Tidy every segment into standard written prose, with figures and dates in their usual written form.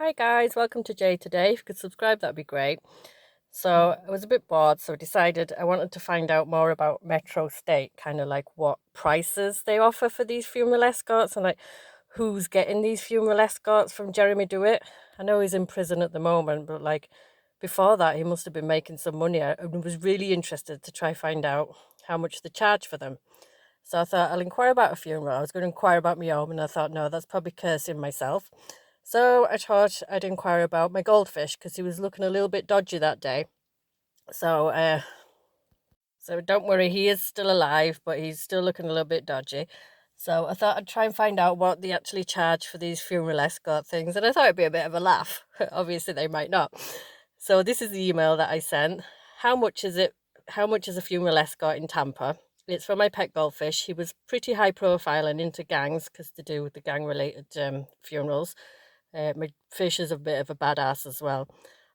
Hi guys, welcome to Jay Today. If you could subscribe, that'd be great. So I was a bit bored, so I decided I wanted to find out more about Metro State, kind of like what prices they offer for these funeral escorts and like who's getting these funeral escorts from Jeremy Dewitte. I know he's in prison at the moment, but like before that, he must have been making some money. I was really interested to try find out how much they charge for them. So I thought I'll inquire about a funeral. I was going to inquire about my own, and I thought, no, that's probably cursing myself. So I thought I'd inquire about my goldfish because he was looking a little bit dodgy that day. So, so don't worry, he is still alive, but he's still looking a little bit dodgy. So I thought I'd try and find out what they actually charge for these funeral escort things, and I thought it'd be a bit of a laugh. Obviously, they might not. So this is the email that I sent. How much is it? How much is a funeral escort in Tampa? It's for my pet goldfish. He was pretty high profile and into gangs because to do with the gang related funerals. My fish is a bit of a badass as well.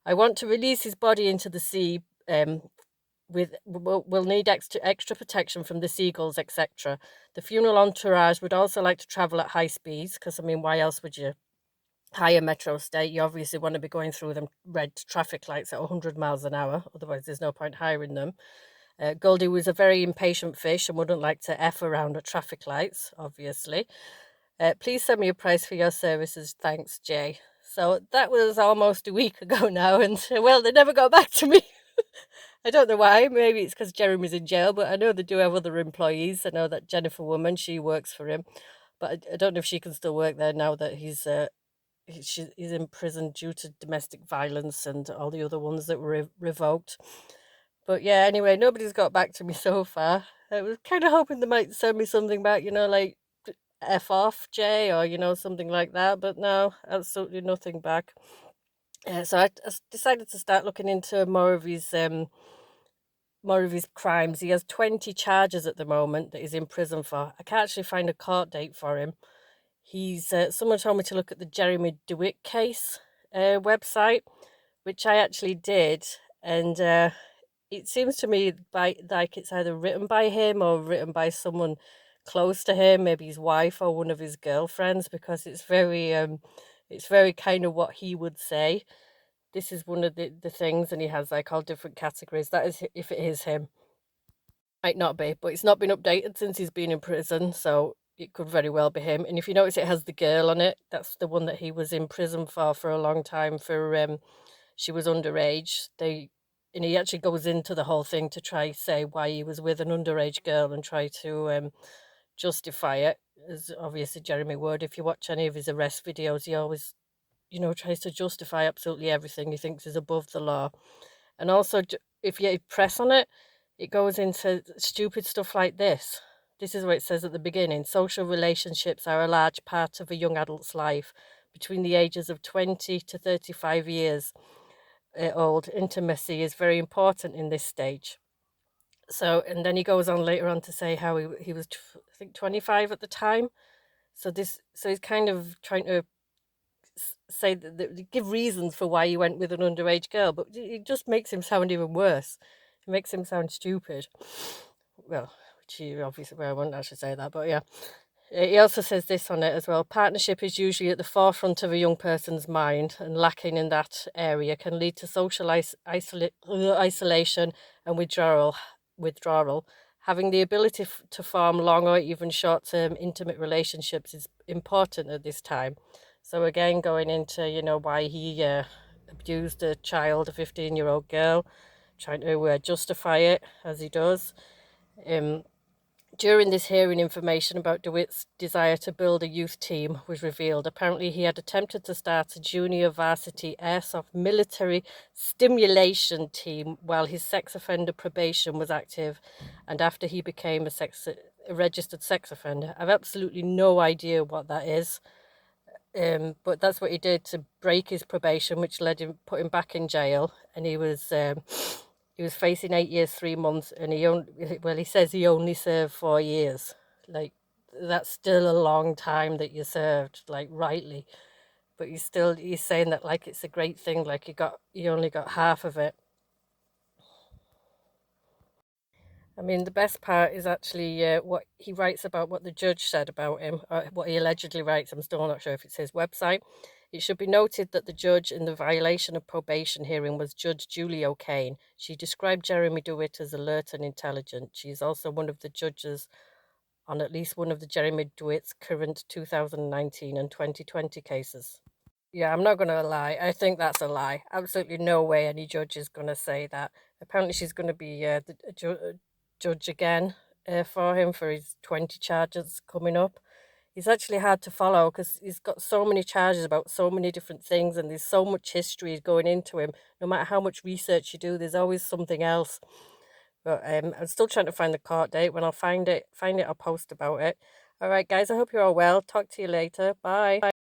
I want to release his body into the sea. We'll need extra protection from the seagulls, etc. The funeral entourage would also like to travel at high speeds because I mean, why else would you hire Metro State? You obviously want to be going through them red traffic lights at 100 miles an hour. Otherwise, there's no point hiring them. Goldie was a very impatient fish and wouldn't like to F around at traffic lights, obviously. Please send me a price for your services. Thanks, Jay. So that was almost a week ago now, and well, they never got back to me. I don't know why. Maybe it's because Jeremy's in jail, but I know they do have other employees. I know that Jennifer Woman, she works for him, but I don't know if she can still work there now that he's in prison due to domestic violence and all the other ones that were revoked. But yeah, anyway, nobody's got back to me so far. I was kind of hoping they might send me something back, like F off, Jay, or something like that. But no, absolutely nothing back. So I decided to start looking into more of his crimes. He has 20 charges at the moment that he's in prison for. I can't actually find a court date for him. He's someone told me to look at the Jeremy Dewitte case website, which I actually did, and it seems to me like it's either written by him or written by someone close to him, maybe his wife or one of his girlfriends, because it's very kind of what he would say. This is one of the things, and he has like all different categories. That is if it is him. Might not be, but it's not been updated since he's been in prison, so it could very well be him. And if you notice, it has the girl on it. That's the one that he was in prison for a long time. She was underage. And he actually goes into the whole thing to try say why he was with an underage girl and try to justify it. As obviously Jeremy would. If you watch any of his arrest videos, he always tries to justify absolutely everything he thinks is above the law. And also, if you press on it, it goes into stupid stuff like this. This is what it says at the beginning. Social relationships are a large part of a young adult's life. Between the ages of 20 to 35 years old, intimacy is very important in this stage. So, and then he goes on later on to say how he was, I think, 25 at the time. So he's kind of trying to say that give reasons for why he went with an underage girl, but it just makes him sound even worse. It makes him sound stupid. Well, which he obviously, well, I wouldn't actually say that, but yeah. He also says this on it as well. Partnership is usually at the forefront of a young person's mind, and lacking in that area can lead to social isolation and withdrawal. Having the ability to form long or even short-term intimate relationships is important at this time. So again, going into why he abused a child, a 15-year-old girl, trying to justify it as he does. During this hearing, information about DeWitt's desire to build a youth team was revealed. Apparently, he had attempted to start a junior varsity airsoft military stimulation team while his sex offender probation was active and after he became a registered sex offender. I've absolutely no idea what that is. But that's what he did to break his probation, which put him back in jail, and he was facing 8 years 3 months, and he says he only served 4 years. Like, that's still a long time that you served, like, rightly, but he's saying that like it's a great thing, like you only got half of it. I mean, the best part is actually what he writes about what the judge said about him, or what he allegedly writes. I'm still not sure if it's his website. It should be noted that the judge in the violation of probation hearing was Judge Julie O'Kane. She described Jeremy Dewitte as alert and intelligent. She is also one of the judges on at least one of the Jeremy Dewitte's current 2019 and 2020 cases. Yeah, I'm not going to lie. I think that's a lie. Absolutely no way any judge is going to say that. Apparently, she's going to be judge again for him for his 20 charges coming up. He's actually hard to follow because he's got so many charges about so many different things, and there's so much history going into him. No matter how much research you do, there's always something else. But I'm still trying to find the court date. When I'll find it, I'll post about it. All right, guys. I hope you're all well. Talk to you later. Bye.